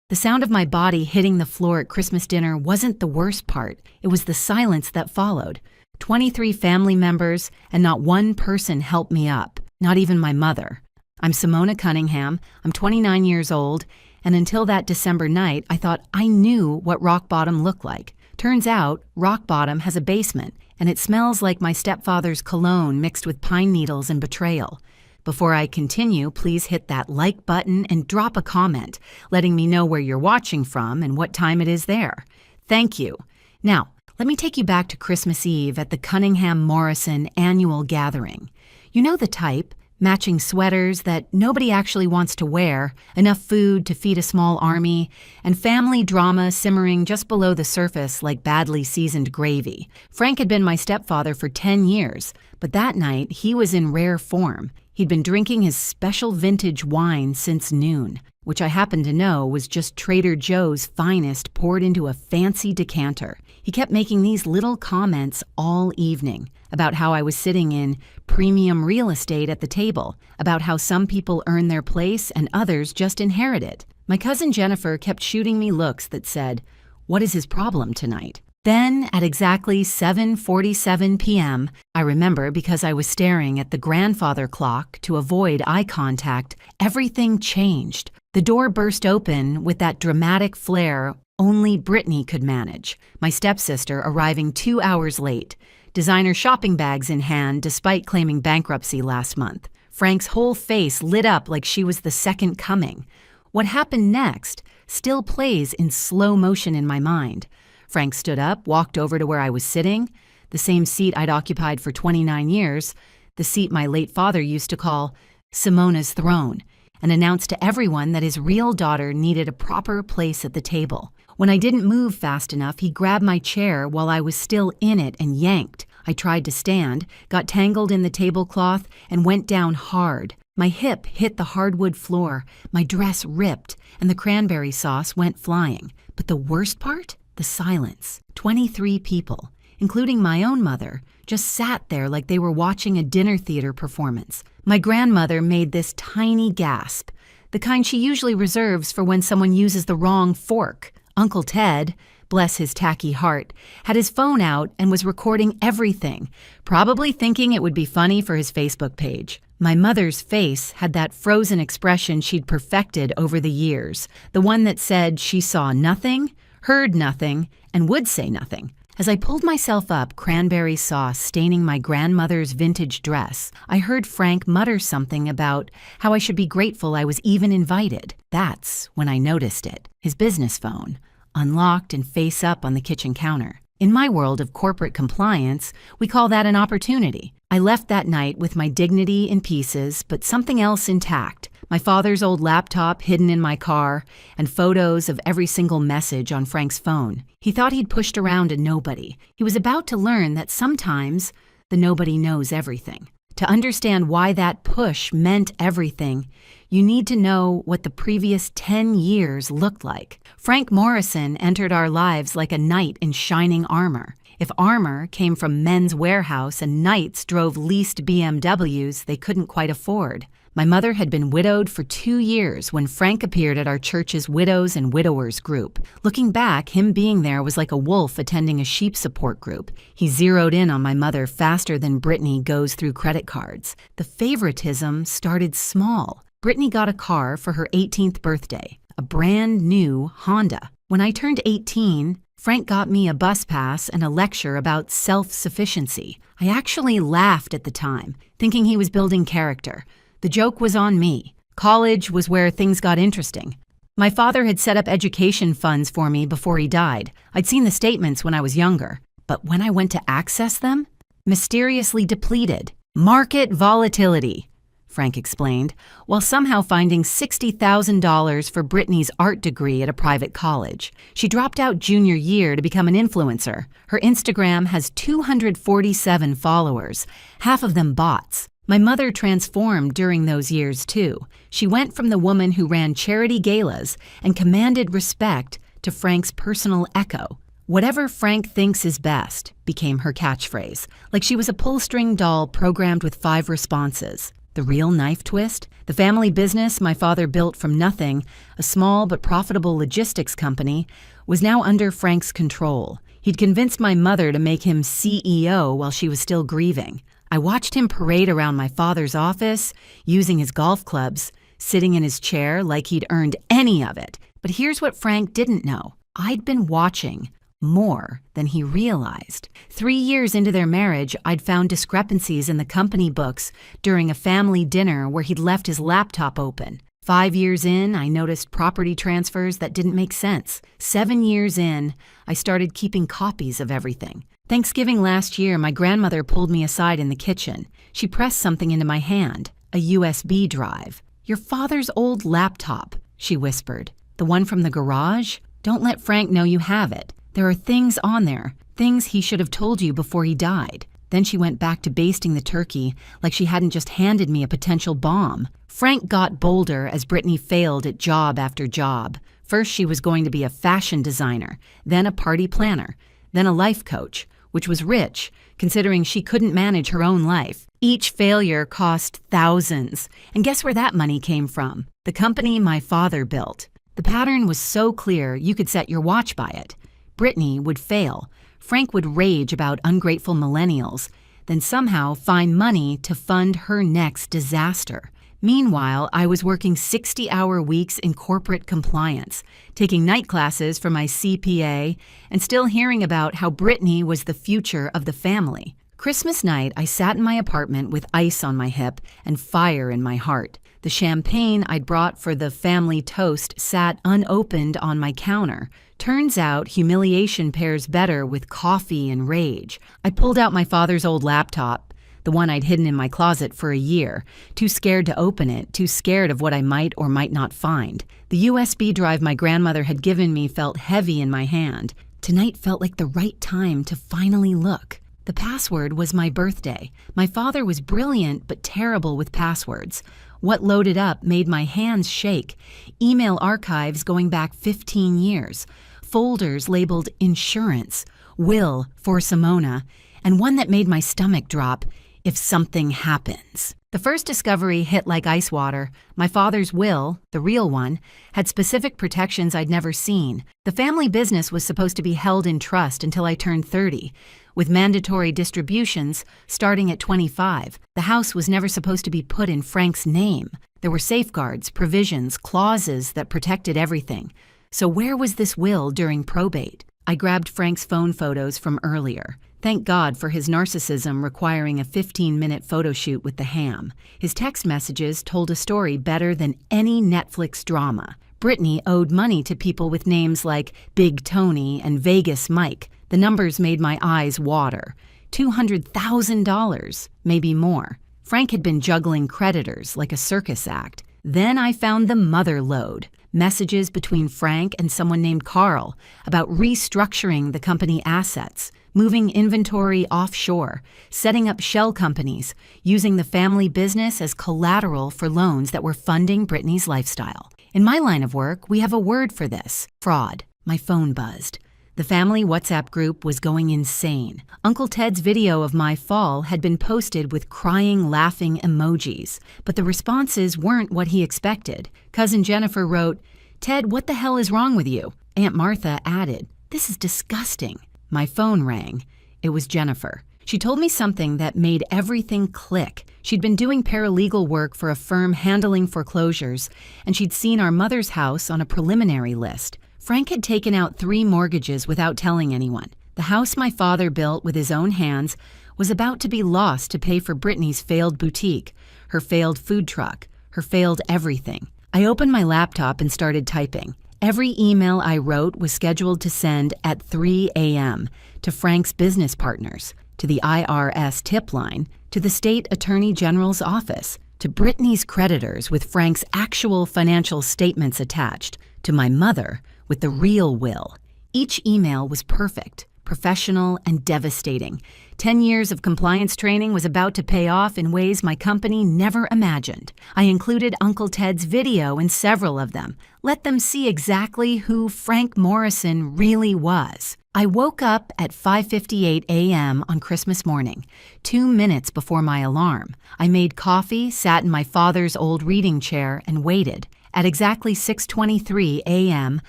The sound of my body hitting the floor at Christmas dinner wasn't the worst part. It was the silence that followed. 23 family members, and not one person helped me up, not even my mother. I'm Simona Cunningham, I'm 29 years old, and until that December night, I thought I knew what rock bottom looked like. Turns out, rock bottom has a basement, and it smells like my stepfather's cologne mixed with pine needles and betrayal. Before I continue, please hit that like button and drop a comment, letting me know where you're watching from and what time it is there. Thank you. Now, let me take you back to Christmas Eve at the Cunningham Morrison annual gathering. You know the type, matching sweaters that nobody actually wants to wear, enough food to feed a small army, and family drama simmering just below the surface like badly seasoned gravy. Frank had been my stepfather for 10 years, but that night he was in rare form. He'd been drinking his special vintage wine since noon, which I happen to know was just Trader Joe's finest poured into a fancy decanter. He kept making these little comments all evening about how I was sitting in premium real estate at the table, about how some people earn their place and others just inherit it. My cousin Jennifer kept shooting me looks that said, "What is his problem tonight?" Then, at exactly 7:47 p.m., I remember because I was staring at the grandfather clock to avoid eye contact, everything changed. The door burst open with that dramatic flair only Brittany could manage, my stepsister arriving 2 hours late, designer shopping bags in hand despite claiming bankruptcy last month. Frank's whole face lit up like she was the second coming. What happened next still plays in slow motion in my mind. Frank stood up, walked over to where I was sitting, the same seat I'd occupied for 29 years, the seat my late father used to call Simona's throne, and announced to everyone that his real daughter needed a proper place at the table. When I didn't move fast enough, he grabbed my chair while I was still in it and yanked. I tried to stand, got tangled in the tablecloth, and went down hard. My hip hit the hardwood floor, my dress ripped, and the cranberry sauce went flying. But the worst part? The silence. 23 people, including my own mother, just sat there like they were watching a dinner theater performance. My grandmother made this tiny gasp, the kind she usually reserves for when someone uses the wrong fork. Uncle Ted, bless his tacky heart, had his phone out and was recording everything, probably thinking it would be funny for his Facebook page. My mother's face had that frozen expression she'd perfected over the years, the one that said she saw nothing, heard nothing, and would say nothing. As I pulled myself up, cranberry sauce staining my grandmother's vintage dress, I heard Frank mutter something about how I should be grateful I was even invited. That's when I noticed it. His business phone, unlocked and face up on the kitchen counter. In my world of corporate compliance, we call that an opportunity. I left that night with my dignity in pieces, but something else intact. My father's old laptop hidden in my car, and photos of every single message on Frank's phone. He thought he'd pushed around a nobody. He was about to learn that sometimes the nobody knows everything. To understand why that push meant everything, you need to know what the previous 10 years looked like. Frank Morrison entered our lives like a knight in shining armor. If armor came from Men's Warehouse and knights drove leased BMWs they couldn't quite afford. My mother had been widowed for 2 years when Frank appeared at our church's Widows and Widowers group. Looking back, him being there was like a wolf attending a sheep support group. He zeroed in on my mother faster than Brittany goes through credit cards. The favoritism started small. Brittany got a car for her 18th birthday, a brand new Honda. When I turned 18, Frank got me a bus pass and a lecture about self-sufficiency. I actually laughed at the time, thinking he was building character. The joke was on me. College was where things got interesting. My father had set up education funds for me before he died. I'd seen the statements when I was younger. But when I went to access them, mysteriously depleted. Market volatility, Frank explained, while somehow finding $60,000 for Brittany's art degree at a private college. She dropped out junior year to become an influencer. Her Instagram has 247 followers, half of them bots. My mother transformed during those years, too. She went from the woman who ran charity galas and commanded respect to Frank's personal echo. Whatever Frank thinks is best became her catchphrase, like she was a pull-string doll programmed with 5 responses. The real knife twist? The family business my father built from nothing, a small but profitable logistics company, was now under Frank's control. He'd convinced my mother to make him CEO while she was still grieving. I watched him parade around my father's office, using his golf clubs, sitting in his chair like he'd earned any of it. But here's what Frank didn't know. I'd been watching more than he realized. 3 years into their marriage, I'd found discrepancies in the company books during a family dinner where he'd left his laptop open. 5 years in, I noticed property transfers that didn't make sense. 7 years in, I started keeping copies of everything. Thanksgiving last year, my grandmother pulled me aside in the kitchen. She pressed something into my hand, a USB drive. "Your father's old laptop," she whispered. "The one from the garage? Don't let Frank know you have it. There are things on there, things he should have told you before he died." Then she went back to basting the turkey like she hadn't just handed me a potential bomb. Frank got bolder as Brittany failed at job after job. First, she was going to be a fashion designer, then a party planner, then a life coach, which was rich, considering she couldn't manage her own life. Each failure cost thousands. And guess where that money came from? The company my father built. The pattern was so clear you could set your watch by it. Brittany would fail. Frank would rage about ungrateful millennials, then somehow find money to fund her next disaster. Meanwhile, I was working 60-hour weeks in corporate compliance, taking night classes for my CPA, and still hearing about how Brittany was the future of the family. Christmas night, I sat in my apartment with ice on my hip and fire in my heart. The champagne I'd brought for the family toast sat unopened on my counter. Turns out humiliation pairs better with coffee and rage. I pulled out my father's old laptop, the one I'd hidden in my closet for a year, too scared to open it, too scared of what I might or might not find. The USB drive my grandmother had given me felt heavy in my hand. Tonight felt like the right time to finally look. The password was my birthday. My father was brilliant but terrible with passwords. What loaded up made my hands shake. Email archives going back 15 years. Folders labeled insurance, will for Simona, and one that made my stomach drop, if something happens. The first discovery hit like ice water. My father's will, the real one, had specific protections I'd never seen. The family business was supposed to be held in trust until I turned 30, with mandatory distributions starting at 25. The house was never supposed to be put in Frank's name. There were safeguards, provisions, clauses that protected everything. So where was this will during probate? I grabbed Frank's phone photos from earlier. Thank God for his narcissism requiring a 15-minute photo shoot with the ham. His text messages told a story better than any Netflix drama. Brittany owed money to people with names like Big Tony and Vegas Mike. The numbers made my eyes water. $200,000, maybe more. Frank had been juggling creditors like a circus act. Then I found the mother lode. Messages between Frank and someone named Carl about restructuring the company assets, moving inventory offshore, setting up shell companies, using the family business as collateral for loans that were funding Brittany's lifestyle. In my line of work, we have a word for this: fraud. My phone buzzed. The family WhatsApp group was going insane. Uncle Ted's video of my fall had been posted with crying, laughing emojis, but the responses weren't what he expected. Cousin Jennifer wrote, "Ted, what the hell is wrong with you?" Aunt Martha added, "This is disgusting." My phone rang. It was Jennifer. She told me something that made everything click. She'd been doing paralegal work for a firm handling foreclosures, and she'd seen our mother's house on a preliminary list. Frank had taken out 3 mortgages without telling anyone. The house my father built with his own hands was about to be lost to pay for Brittany's failed boutique, her failed food truck, her failed everything. I opened my laptop and started typing. Every email I wrote was scheduled to send at 3 a.m. to Frank's business partners, to the IRS tip line, to the state attorney general's office, to Brittany's creditors with Frank's actual financial statements attached, to my mother with the real will. Each email was perfect. professional, and devastating. 10 years of compliance training was about to pay off in ways my company never imagined. I included Uncle Ted's video in several of them. Let them see exactly who Frank Morrison really was. I woke up at 5:58 a.m. on Christmas morning, 2 minutes before my alarm. I made coffee, sat in my father's old reading chair, and waited. At exactly 6:23 a.m.,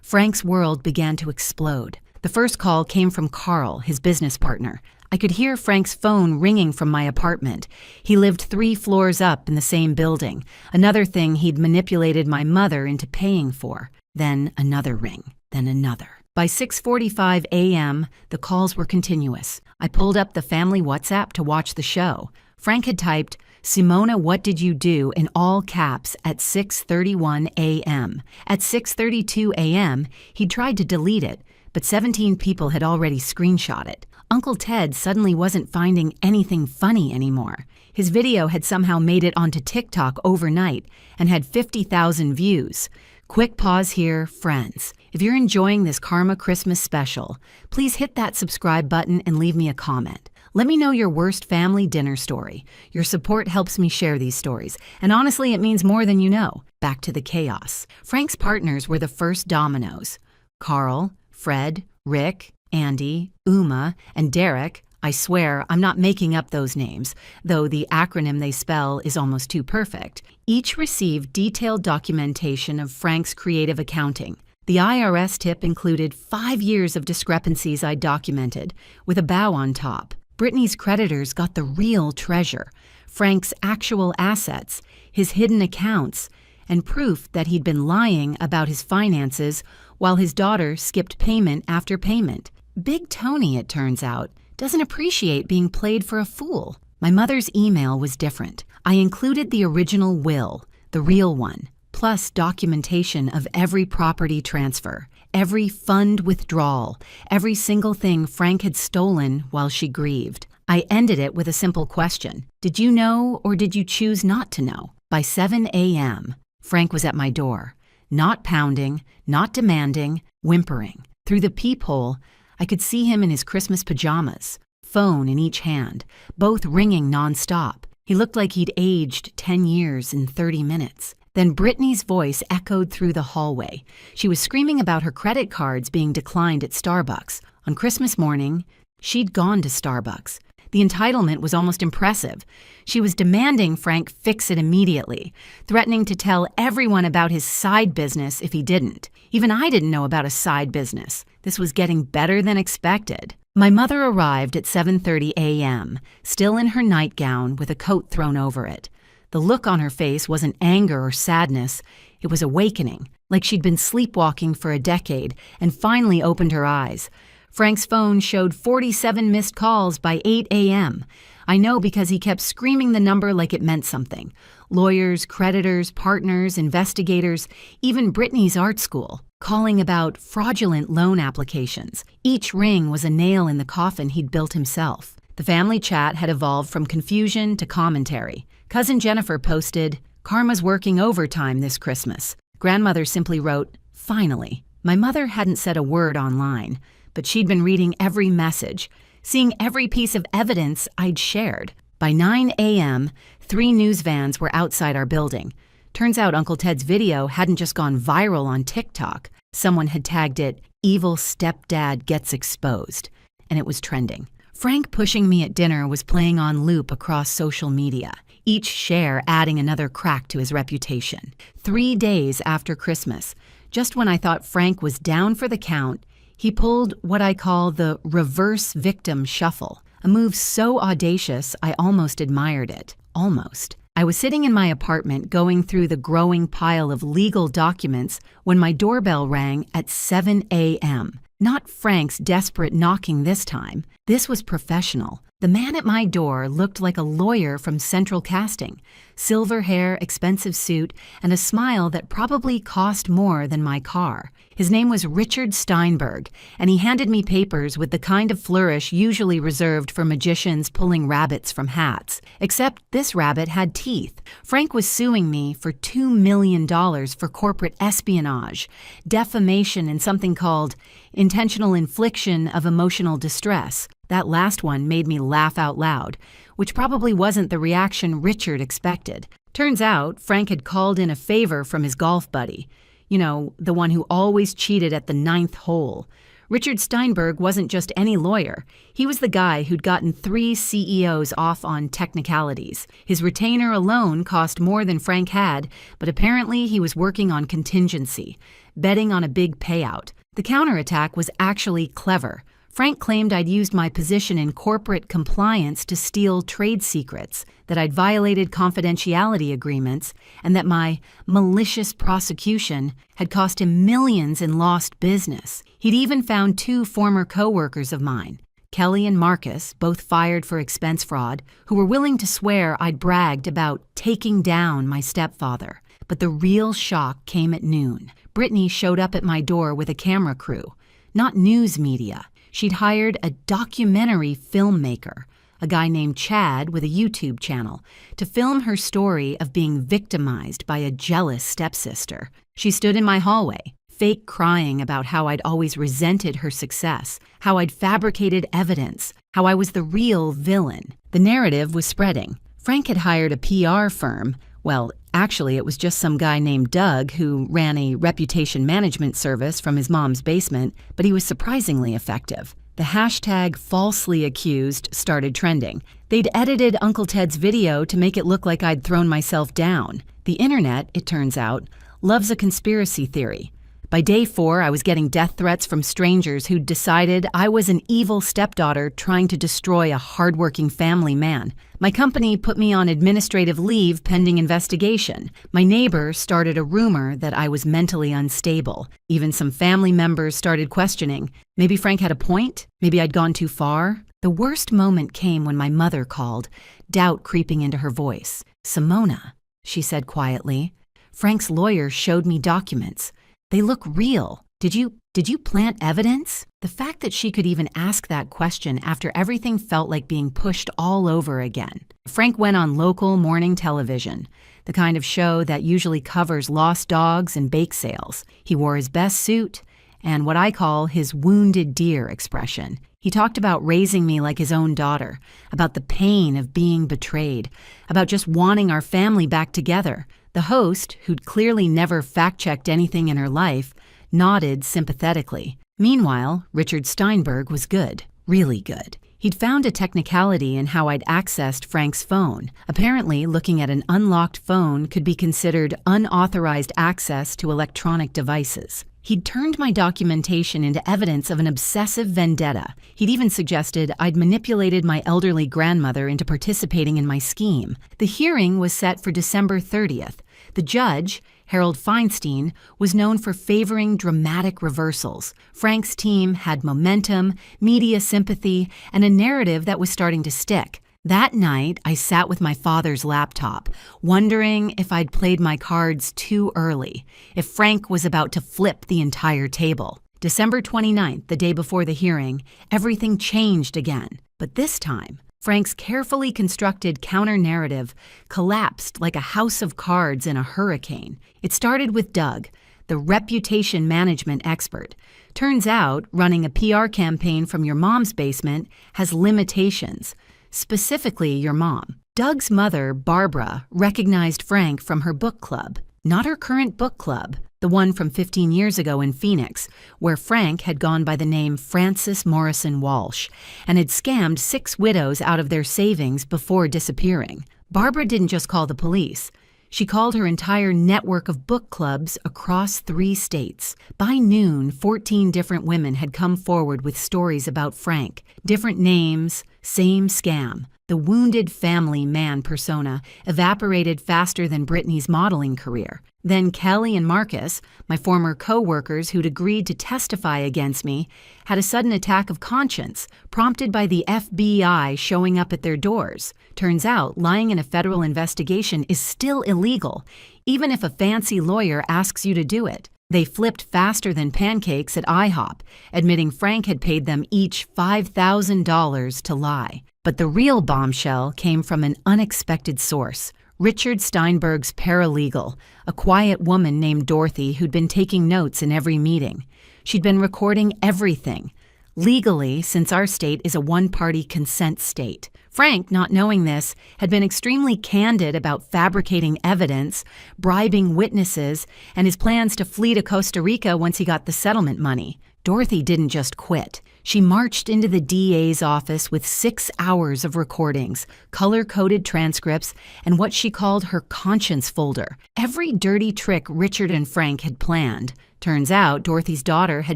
Frank's world began to explode. The first call came from Carl, his business partner. I could hear Frank's phone ringing from my apartment. He lived 3 floors up in the same building, another thing he'd manipulated my mother into paying for. Then another ring, then another. By 6:45 a.m., the calls were continuous. I pulled up the family WhatsApp to watch the show. Frank had typed, "Simona, what did you do?" in all caps at 6:31 a.m. At 6:32 a.m., he tried to delete it, but 17 people had already screenshot it. Uncle Ted suddenly wasn't finding anything funny anymore. His video had somehow made it onto TikTok overnight and had 50,000 views. Quick pause here, friends. If you're enjoying this Karma Christmas special, please hit that subscribe button and leave me a comment. Let me know your worst family dinner story. Your support helps me share these stories, and honestly, it means more than you know. Back to the chaos. Frank's partners were the first dominoes. Carl, Fred, Rick, Andy, Uma, and Derek. I swear I'm not making up those names, though the acronym they spell is almost too perfect. Each received detailed documentation of Frank's creative accounting. The IRS tip included 5 years of discrepancies I documented, with a bow on top. Brittany's creditors got the real treasure, Frank's actual assets, his hidden accounts, and proof that he'd been lying about his finances while his daughter skipped payment after payment. Big Tony, it turns out, doesn't appreciate being played for a fool. My mother's email was different. I included the original will, the real one, plus documentation of every property transfer, every fund withdrawal, every single thing Frank had stolen while she grieved. I ended it with a simple question. Did you know or did you choose not to know? By 7 a.m., Frank was at my door. Not pounding, not demanding, whimpering. Through the peephole, I could see him in his Christmas pajamas, phone in each hand, both ringing nonstop. He looked like he'd aged 10 years in 30 minutes. Then Brittany's voice echoed through the hallway. She was screaming about her credit cards being declined at Starbucks. On Christmas morning, she'd gone to Starbucks. The entitlement was almost impressive. She was demanding Frank fix it immediately, threatening to tell everyone about his side business if he didn't. Even I didn't know about a side business. This was getting better than expected. My mother arrived at 7:30 a.m., still in her nightgown with a coat thrown over it. The look on her face wasn't anger or sadness. It was awakening, like she'd been sleepwalking for a decade and finally opened her eyes. Frank's phone showed 47 missed calls by 8 a.m. I know because he kept screaming the number like it meant something. Lawyers, creditors, partners, investigators, even Brittany's art school, calling about fraudulent loan applications. Each ring was a nail in the coffin he'd built himself. The family chat had evolved from confusion to commentary. Cousin Jennifer posted, "Karma's working overtime this Christmas." Grandmother simply wrote, "Finally." My mother hadn't said a word online, but she'd been reading every message, seeing every piece of evidence I'd shared. By 9 a.m., 3 news vans were outside our building. Turns out Uncle Ted's video hadn't just gone viral on TikTok. Someone had tagged it, "Evil Stepdad Gets Exposed," and it was trending. Frank pushing me at dinner was playing on loop across social media, each share adding another crack to his reputation. 3 days after Christmas, just when I thought Frank was down for the count, he pulled what I call the reverse victim shuffle, a move so audacious I almost admired it. Almost. I was sitting in my apartment going through the growing pile of legal documents when my doorbell rang at 7 a.m. Not Frank's desperate knocking this time. This was professional. The man at my door looked like a lawyer from Central Casting. Silver hair, expensive suit, and a smile that probably cost more than my car. His name was Richard Steinberg, and he handed me papers with the kind of flourish usually reserved for magicians pulling rabbits from hats. Except this rabbit had teeth. Frank was suing me for $2 million for corporate espionage, defamation, and something called intentional infliction of emotional distress. That last one made me laugh out loud, which probably wasn't the reaction Richard expected. Turns out, Frank had called in a favor from his golf buddy. You know, the one who always cheated at the 9th hole. Richard Steinberg wasn't just any lawyer. He was the guy who'd gotten 3 CEOs off on technicalities. His retainer alone cost more than Frank had, but apparently he was working on contingency, betting on a big payout. The counterattack was actually clever. Frank claimed I'd used my position in corporate compliance to steal trade secrets, that I'd violated confidentiality agreements, and that my malicious prosecution had cost him millions in lost business. He'd even found 2 former co-workers of mine, Kelly and Marcus, both fired for expense fraud, who were willing to swear I'd bragged about taking down my stepfather. But the real shock came at noon. Brittany showed up at my door with a camera crew, not news media. She'd hired a documentary filmmaker, a guy named Chad with a YouTube channel, to film her story of being victimized by a jealous stepsister. She stood in my hallway, fake crying about how I'd always resented her success, how I'd fabricated evidence, how I was the real villain. The narrative was spreading. Frank had hired a PR firm. Well, actually, it was just some guy named Doug who ran a reputation management service from his mom's basement, but he was surprisingly effective. The hashtag falsely accused started trending. They'd edited Uncle Ted's video to make it look like I'd thrown myself down. The internet, it turns out, loves a conspiracy theory. By day 4, I was getting death threats from strangers who'd decided I was an evil stepdaughter trying to destroy a hardworking family man. My company put me on administrative leave pending investigation. My neighbor started a rumor that I was mentally unstable. Even some family members started questioning. Maybe Frank had a point? Maybe I'd gone too far? The worst moment came when my mother called, doubt creeping into her voice. "Simona," she said quietly, "Frank's lawyer showed me documents. They look real. Did you plant evidence?" The fact that she could even ask that question after everything felt like being pushed all over again. Frank went on local morning television, the kind of show that usually covers lost dogs and bake sales. He wore his best suit and what I call his wounded deer expression. He talked about raising me like his own daughter, about the pain of being betrayed, about just wanting our family back together. The host, who'd clearly never fact-checked anything in her life, nodded sympathetically. Meanwhile, Richard Steinberg was good, really good. He'd found a technicality in how I'd accessed Frank's phone. Apparently, looking at an unlocked phone could be considered unauthorized access to electronic devices. He'd turned my documentation into evidence of an obsessive vendetta. He'd even suggested I'd manipulated my elderly grandmother into participating in my scheme. The hearing was set for December 30th. The judge, Harold Feinstein, was known for favoring dramatic reversals. Frank's team had momentum, media sympathy, and a narrative that was starting to stick. That night, I sat with my father's laptop, wondering if I'd played my cards too early, if Frank was about to flip the entire table. December 29th, the day before the hearing, everything changed again. But this time, Frank's carefully constructed counter-narrative collapsed like a house of cards in a hurricane. It started with Doug, the reputation management expert. Turns out, running a PR campaign from your mom's basement has limitations. Specifically, your mom. Doug's mother, Barbara, recognized Frank from her book club. Not her current book club, the one from 15 years ago in Phoenix, where Frank had gone by the name Francis Morrison Walsh and had scammed 6 widows out of their savings before disappearing. Barbara didn't just call the police. She called her entire network of book clubs across 3 states. By noon, 14 different women had come forward with stories about Frank. Different names, same scam. The wounded family man persona evaporated faster than Brittany's modeling career. Then Kelly and Marcus, my former co-workers who'd agreed to testify against me, had a sudden attack of conscience, prompted by the FBI showing up at their doors. Turns out, lying in a federal investigation is still illegal, even if a fancy lawyer asks you to do it. They flipped faster than pancakes at IHOP, admitting Frank had paid them each $5,000 to lie. But the real bombshell came from an unexpected source. Richard Steinberg's paralegal, a quiet woman named Dorothy who'd been taking notes in every meeting. She'd been recording everything. Legally, since our state is a one-party consent state. Frank, not knowing this, had been extremely candid about fabricating evidence, bribing witnesses, and his plans to flee to Costa Rica once he got the settlement money. Dorothy didn't just quit. She marched into the DA's office with 6 hours of recordings, color-coded transcripts, and what she called her conscience folder. Every dirty trick Richard and Frank had planned. Turns out Dorothy's daughter had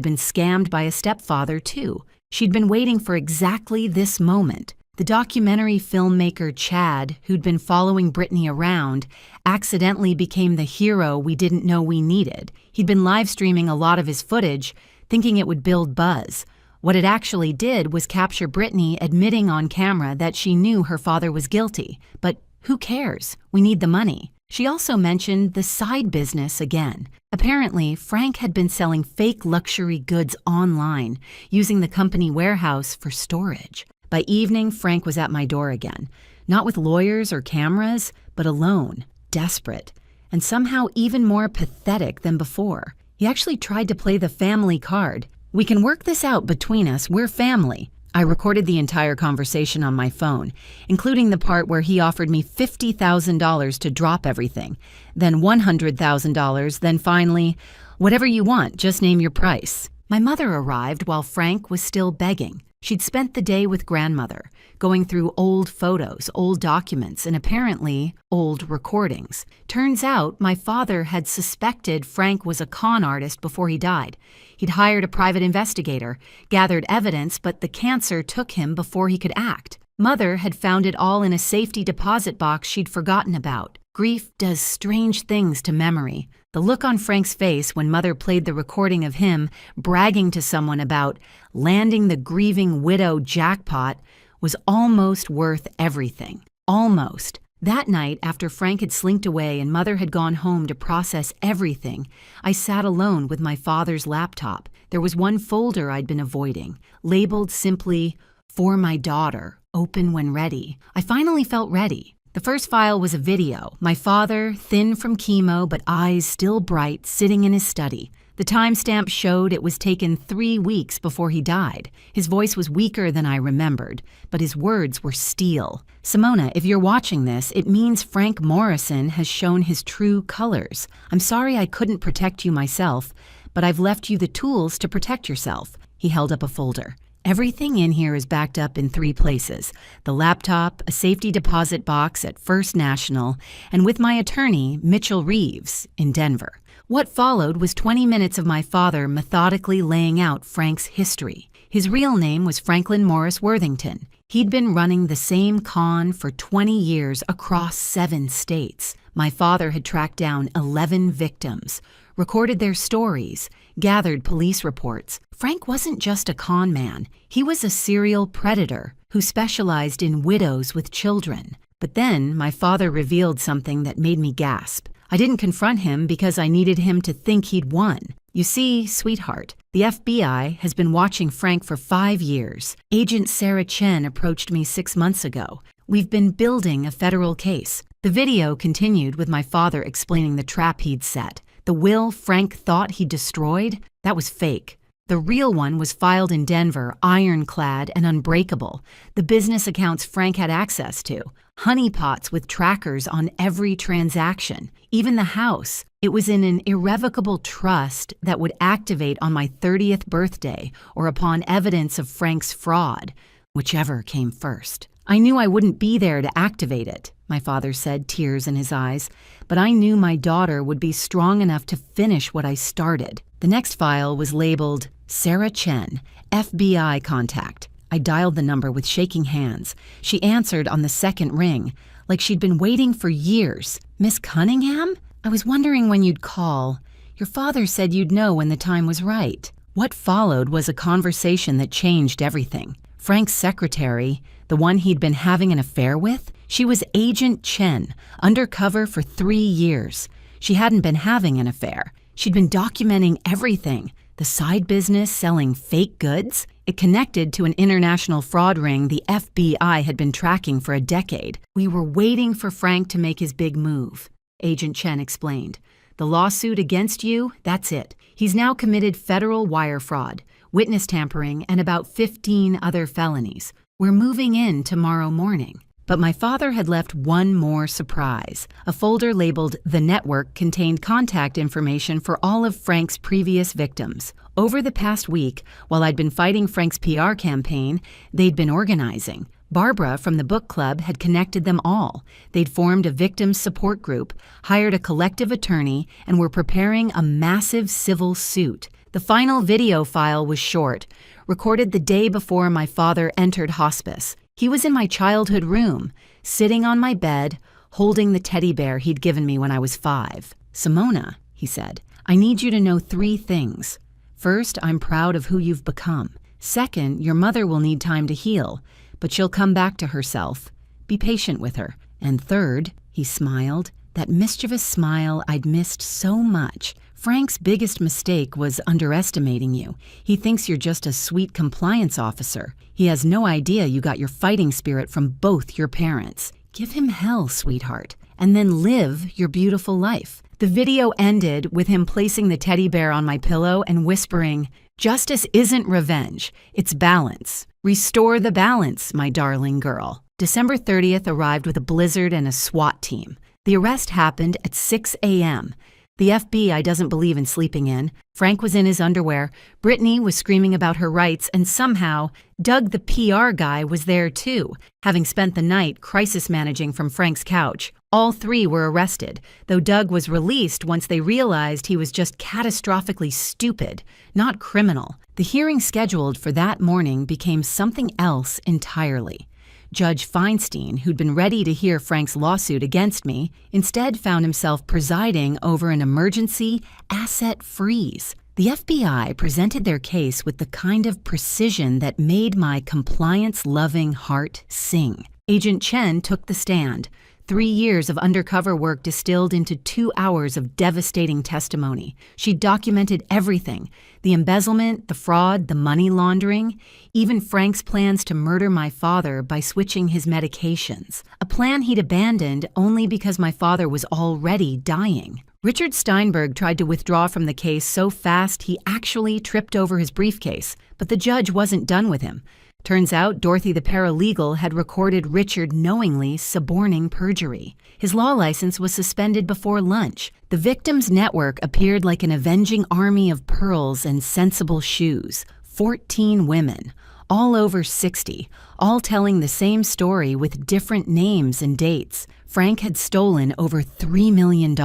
been scammed by a stepfather, too. She'd been waiting for exactly this moment. The documentary filmmaker Chad, who'd been following Brittany around, accidentally became the hero we didn't know we needed. He'd been live-streaming a lot of his footage, thinking it would build buzz. What it actually did was capture Brittany admitting on camera that she knew her father was guilty. But who cares? We need the money. She also mentioned the side business again. Apparently, Frank had been selling fake luxury goods online, using the company warehouse for storage. By evening, Frank was at my door again. Not with lawyers or cameras, but alone, desperate, and somehow even more pathetic than before. He actually tried to play the family card. "We can work this out between us, we're family." I recorded the entire conversation on my phone, including the part where he offered me $50,000 to drop everything, then $100,000, then finally, "Whatever you want, just name your price." My mother arrived while Frank was still begging. She'd spent the day with grandmother, going through old photos, old documents, and apparently old recordings. Turns out my father had suspected Frank was a con artist before he died. He'd hired a private investigator, gathered evidence, but the cancer took him before he could act. Mother had found it all in a safety deposit box she'd forgotten about. Grief does strange things to memory. The look on Frank's face when Mother played the recording of him bragging to someone about landing the grieving widow jackpot was almost worth everything. Almost. That night, after Frank had slinked away and Mother had gone home to process everything, I sat alone with my father's laptop. There was one folder I'd been avoiding, labeled simply, "For my daughter, open when ready." I finally felt ready. The first file was a video. My father, thin from chemo but eyes still bright, sitting in his study. The timestamp showed it was taken 3 weeks before he died. His voice was weaker than I remembered, but his words were steel. "Simona, if you're watching this, it means Frank Morrison has shown his true colors. I'm sorry I couldn't protect you myself, but I've left you the tools to protect yourself." He held up a folder. Everything in here is backed up in 3 places: the laptop, a safety deposit box at First National, and with my attorney, Mitchell Reeves, in Denver. What followed was 20 minutes of my father methodically laying out Frank's history. His real name was Franklin Morris Worthington. He'd been running the same con for 20 years across 7 states. My father had tracked down 11 victims, recorded their stories, gathered police reports. Frank wasn't just a con man. He was a serial predator who specialized in widows with children. But then my father revealed something that made me gasp. I didn't confront him because I needed him to think he'd won. "You see, sweetheart, the FBI has been watching Frank for 5 years. Agent Sarah Chen approached me 6 months ago. We've been building a federal case." The video continued with my father explaining the trap he'd set. The will Frank thought he destroyed? That was fake. The real one was filed in Denver, ironclad and unbreakable. The business accounts Frank had access to. Honeypots with trackers on every transaction. Even the house. It was in an irrevocable trust that would activate on my 30th birthday or upon evidence of Frank's fraud, whichever came first. "I knew I wouldn't be there to activate it," my father said, tears in his eyes, "but I knew my daughter would be strong enough to finish what I started." The next file was labeled Sarah Chen, FBI contact. I dialed the number with shaking hands. She answered on the second ring, like she'd been waiting for years. "Miss Cunningham? I was wondering when you'd call. Your father said you'd know when the time was right." What followed was a conversation that changed everything. Frank's secretary, the one he'd been having an affair with, she was Agent Chen, undercover for 3 years. She hadn't been having an affair. She'd been documenting everything. The side business selling fake goods? It connected to an international fraud ring the FBI had been tracking for a decade. "We were waiting for Frank to make his big move," Agent Chen explained. "The lawsuit against you, that's it. He's now committed federal wire fraud, witness tampering, and about 15 other felonies. We're moving in tomorrow morning." But my father had left one more surprise. A folder labeled "The Network" contained contact information for all of Frank's previous victims. Over the past week, while I'd been fighting Frank's PR campaign, they'd been organizing. Barbara from the book club had connected them all. They'd formed a victims support group, hired a collective attorney, and were preparing a massive civil suit. The final video file was short, recorded the day before my father entered hospice. He was in my childhood room, sitting on my bed, holding the teddy bear he'd given me when I was 5. "Simona," he said, "I need you to know 3 things. First, I'm proud of who you've become. Second, your mother will need time to heal, but she'll come back to herself. Be patient with her. And third," he smiled, that mischievous smile I'd missed so much. "Frank's biggest mistake was underestimating you. He thinks you're just a sweet compliance officer. He has no idea you got your fighting spirit from both your parents. Give him hell, sweetheart, and then live your beautiful life." The video ended with him placing the teddy bear on my pillow and whispering, "Justice isn't revenge, it's balance. Restore the balance, my darling girl." December 30th arrived with a blizzard and a SWAT team. The arrest happened at 6 a.m. The FBI doesn't believe in sleeping in. Frank was in his underwear. Brittany was screaming about her rights, and somehow, Doug the PR guy was there too, having spent the night crisis managing from Frank's couch. All 3 were arrested, though Doug was released once they realized he was just catastrophically stupid, not criminal. The hearing scheduled for that morning became something else entirely. Judge Feinstein, who'd been ready to hear Frank's lawsuit against me, instead found himself presiding over an emergency asset freeze. The FBI presented their case with the kind of precision that made my compliance-loving heart sing. Agent Chen took the stand. 3 years of undercover work distilled into 2 hours of devastating testimony. She documented everything: the embezzlement, the fraud, the money laundering, even Frank's plans to murder my father by switching his medications, a plan he'd abandoned only because my father was already dying. Richard Steinberg tried to withdraw from the case so fast he actually tripped over his briefcase, but the judge wasn't done with him. Turns out Dorothy the paralegal had recorded Richard knowingly suborning perjury. His law license was suspended before lunch. The victims' network appeared like an avenging army of pearls and sensible shoes. 14 women, all over 60, all telling the same story with different names and dates. Frank had stolen over $3 million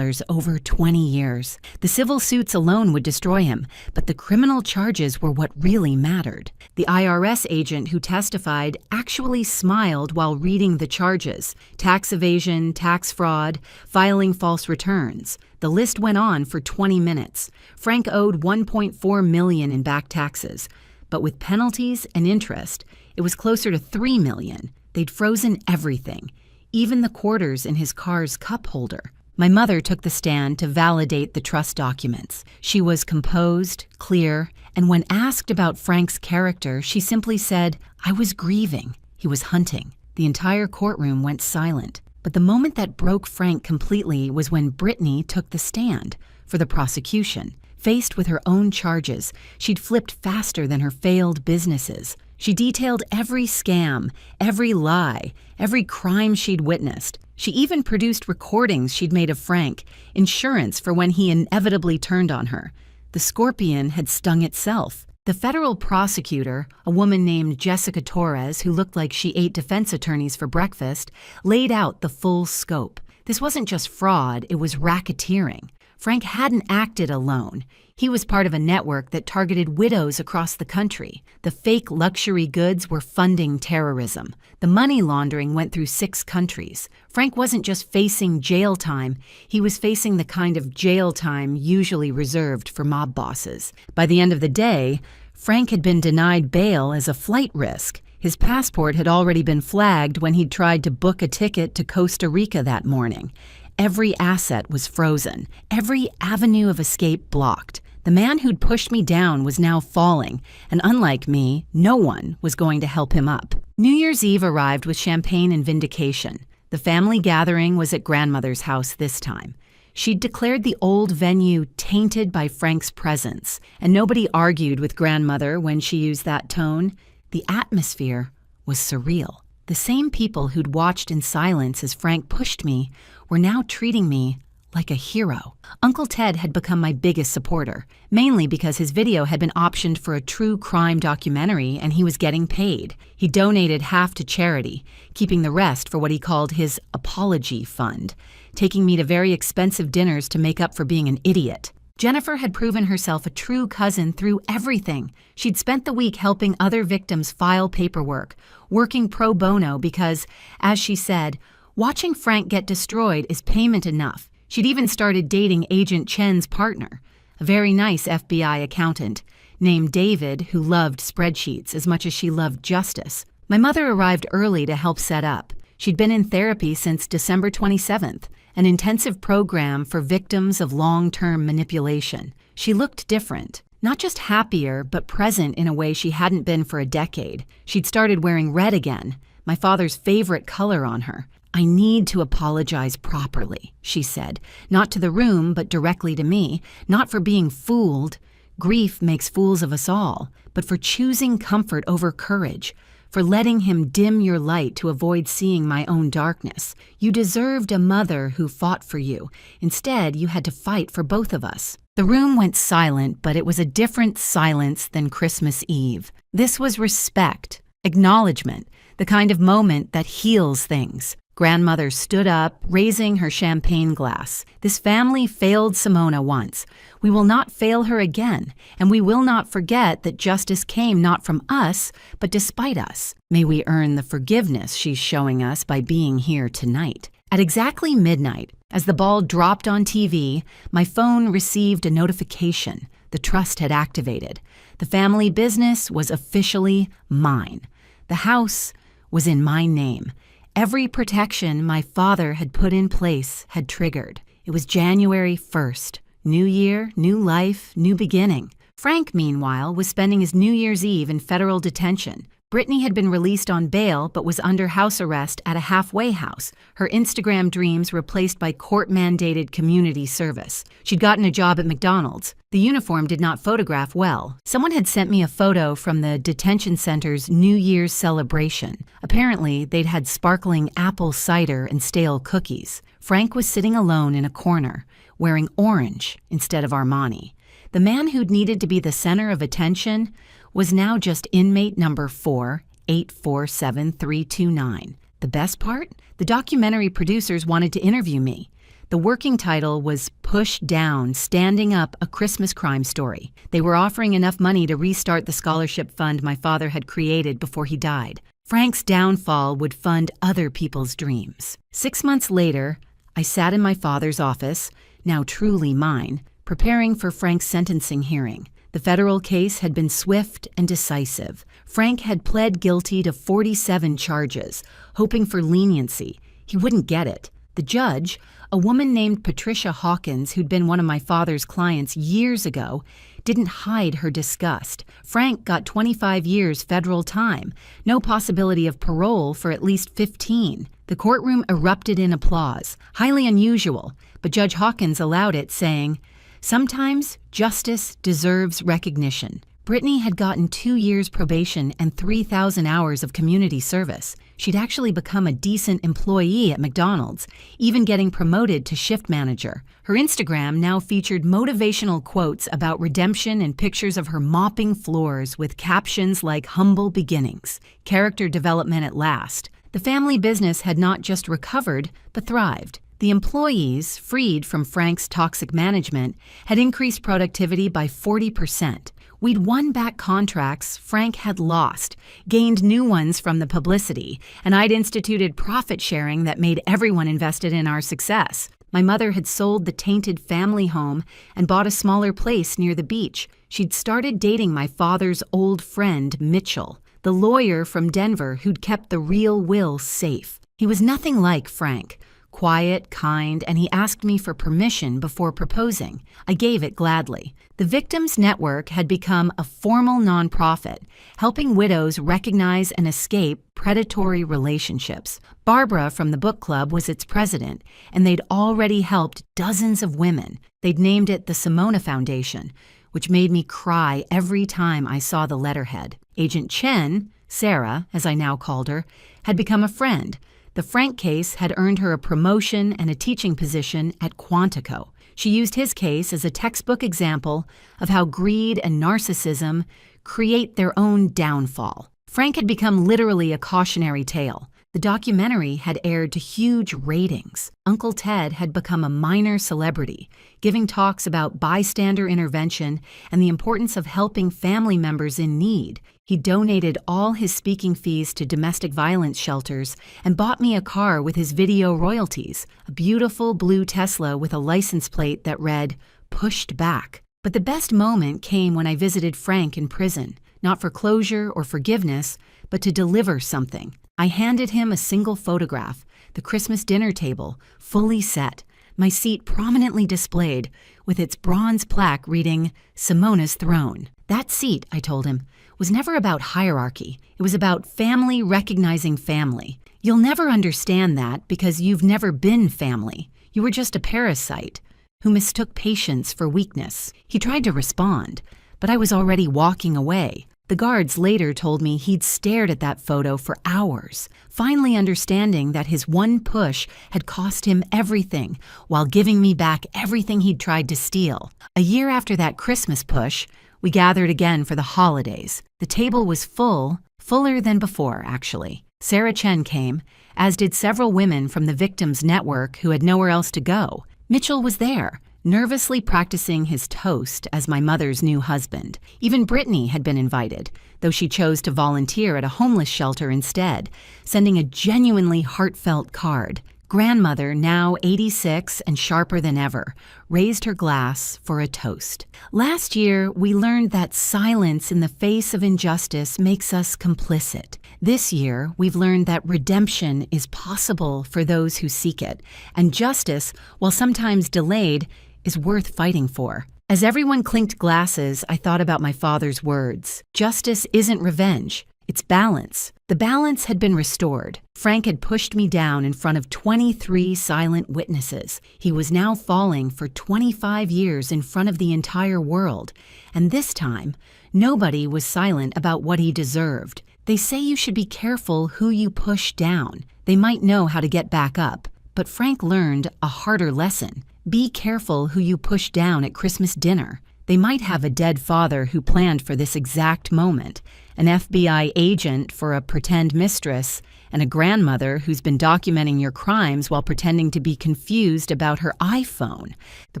over 20 years. The civil suits alone would destroy him, but the criminal charges were what really mattered. The IRS agent who testified actually smiled while reading the charges: tax evasion, tax fraud, filing false returns. The list went on for 20 minutes. Frank owed $1.4 million in back taxes, but with penalties and interest, it was closer to $3 million. They'd frozen everything, even the quarters in his car's cup holder. My mother took the stand to validate the trust documents. She was composed, clear, and when asked about Frank's character, she simply said, "I was grieving. He was hunting." The entire courtroom went silent. But the moment that broke Frank completely was when Brittany took the stand for the prosecution. Faced with her own charges, she'd flipped faster than her failed businesses. She detailed every scam, every lie, every crime she'd witnessed. She even produced recordings she'd made of Frank, insurance for when he inevitably turned on her. The scorpion had stung itself. The federal prosecutor, a woman named Jessica Torres, who looked like she ate defense attorneys for breakfast, laid out the full scope. This wasn't just fraud, it was racketeering. Frank hadn't acted alone. He was part of a network that targeted widows across the country. The fake luxury goods were funding terrorism. The money laundering went through 6 countries. Frank wasn't just facing jail time, he was facing the kind of jail time usually reserved for mob bosses. By the end of the day, Frank had been denied bail as a flight risk. His passport had already been flagged when he'd tried to book a ticket to Costa Rica that morning. Every asset was frozen, every avenue of escape blocked. The man who'd pushed me down was now falling, and unlike me, no one was going to help him up. New Year's Eve arrived with champagne and vindication. The family gathering was at grandmother's house this time. She'd declared the old venue tainted by Frank's presence, and nobody argued with grandmother when she used that tone. The atmosphere was surreal. The same people who'd watched in silence as Frank pushed me were now treating me like a hero. Uncle Ted had become my biggest supporter, mainly because his video had been optioned for a true crime documentary and he was getting paid. He donated half to charity, keeping the rest for what he called his apology fund, taking me to very expensive dinners to make up for being an idiot. Jennifer had proven herself a true cousin through everything. She'd spent the week helping other victims file paperwork, working pro bono because, as she said, watching Frank get destroyed is payment enough. She'd even started dating Agent Chen's partner, a very nice FBI accountant named David who loved spreadsheets as much as she loved justice. My mother arrived early to help set up. She'd been in therapy since December 27th, an intensive program for victims of long-term manipulation. She looked different, not just happier, but present in a way she hadn't been for a decade. She'd started wearing red again, my father's favorite color on her. "I need to apologize properly," she said, not to the room, but directly to me, not for being fooled. Grief makes fools of us all, but for choosing comfort over courage, for letting him dim your light to avoid seeing my own darkness. You deserved a mother who fought for you. Instead, you had to fight for both of us. The room went silent, but it was a different silence than Christmas Eve. This was respect, acknowledgement, the kind of moment that heals things. Grandmother stood up, raising her champagne glass. "This family failed Simona once. We will not fail her again, and we will not forget that justice came not from us, but despite us. May we earn the forgiveness she's showing us by being here tonight." At exactly midnight, as the ball dropped on TV, my phone received a notification. The trust had activated. The family business was officially mine. The house was in my name. Every protection my father had put in place had triggered. It was January 1st. New year, new life, new beginning. Frank, meanwhile, was spending his New Year's Eve in federal detention. Brittany had been released on bail but was under house arrest at a halfway house, her Instagram dreams replaced by court-mandated community service. She'd gotten a job at McDonald's. The uniform did not photograph well. Someone had sent me a photo from the detention center's New Year's celebration. Apparently, they'd had sparkling apple cider and stale cookies. Frank was sitting alone in a corner, wearing orange instead of Armani. The man who'd needed to be the center of attention was now just inmate number 4847329. The best part? The documentary producers wanted to interview me. The working title was Push Down, Standing Up, a Christmas Crime Story. They were offering enough money to restart the scholarship fund my father had created before he died. Frank's downfall would fund other people's dreams. 6 months later, I sat in my father's office, now truly mine, preparing for Frank's sentencing hearing. The federal case had been swift and decisive. Frank had pled guilty to 47 charges, hoping for leniency. He wouldn't get it. The judge, a woman named Patricia Hawkins, who'd been one of my father's clients years ago, didn't hide her disgust. Frank got 25 years federal time, no possibility of parole for at least 15. The courtroom erupted in applause, highly unusual, but Judge Hawkins allowed it, saying, "Sometimes justice deserves recognition." Brittany had gotten 2 years probation and 3,000 hours of community service. She'd actually become a decent employee at McDonald's, even getting promoted to shift manager. Her Instagram now featured motivational quotes about redemption and pictures of her mopping floors with captions like "humble beginnings," character development at last. The family business had not just recovered, but thrived. The employees, freed from Frank's toxic management, had increased productivity by 40%. We'd won back contracts Frank had lost, gained new ones from the publicity, and I'd instituted profit sharing that made everyone invested in our success. My mother had sold the tainted family home and bought a smaller place near the beach. She'd started dating my father's old friend, Mitchell, the lawyer from Denver who'd kept the real will safe. He was nothing like Frank. Quiet, kind, and he asked me for permission before proposing. I gave it gladly. The Victims Network had become a formal nonprofit, helping widows recognize and escape predatory relationships. Barbara from the book club was its president, and they'd already helped dozens of women. They'd named it the Simona Foundation, which made me cry every time I saw the letterhead. Agent Chen, Sarah, as I now called her, had become a friend. The Frank case had earned her a promotion and a teaching position at Quantico. She used his case as a textbook example of how greed and narcissism create their own downfall. Frank had become literally a cautionary tale. The documentary had aired to huge ratings. Uncle Ted had become a minor celebrity, giving talks about bystander intervention and the importance of helping family members in need. He donated all his speaking fees to domestic violence shelters and bought me a car with his video royalties, a beautiful blue Tesla with a license plate that read, "Pushed Back." But the best moment came when I visited Frank in prison, not for closure or forgiveness, but to deliver something. I handed him a single photograph, the Christmas dinner table, fully set, my seat prominently displayed, with its bronze plaque reading, "Simona's Throne." That seat, I told him, was never about hierarchy. It was about family recognizing family. You'll never understand that because you've never been family. You were just a parasite who mistook patience for weakness. He tried to respond, but I was already walking away. The guards later told me he'd stared at that photo for hours, finally understanding that his one push had cost him everything while giving me back everything he'd tried to steal. A year after that Christmas push, we gathered again for the holidays. The table was full, fuller than before, actually. Sarah Chen came, as did several women from the Victims Network who had nowhere else to go. Mitchell was there, nervously practicing his toast as my mother's new husband. Even Brittany had been invited, though she chose to volunteer at a homeless shelter instead, sending a genuinely heartfelt card. Grandmother, now 86 and sharper than ever, raised her glass for a toast. Last year, we learned that silence in the face of injustice makes us complicit. This year, we've learned that redemption is possible for those who seek it, and justice, while sometimes delayed, is worth fighting for. As everyone clinked glasses, I thought about my father's words. Justice isn't revenge. It's balance. The balance had been restored. Frank had pushed me down in front of 23 silent witnesses. He was now falling for 25 years in front of the entire world. And this time, nobody was silent about what he deserved. They say you should be careful who you push down. They might know how to get back up. But Frank learned a harder lesson. Be careful who you push down at Christmas dinner. They might have a dead father who planned for this exact moment, an FBI agent for a pretend mistress, and a grandmother who's been documenting your crimes while pretending to be confused about her iPhone. The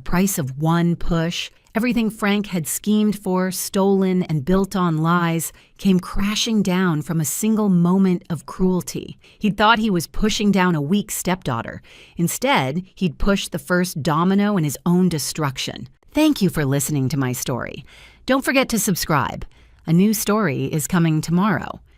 price of one push, everything Frank had schemed for, stolen, and built on lies, came crashing down from a single moment of cruelty. He'd thought he was pushing down a weak stepdaughter. Instead, he'd pushed the first domino in his own destruction. Thank you for listening to my story. Don't forget to subscribe. A new story is coming tomorrow.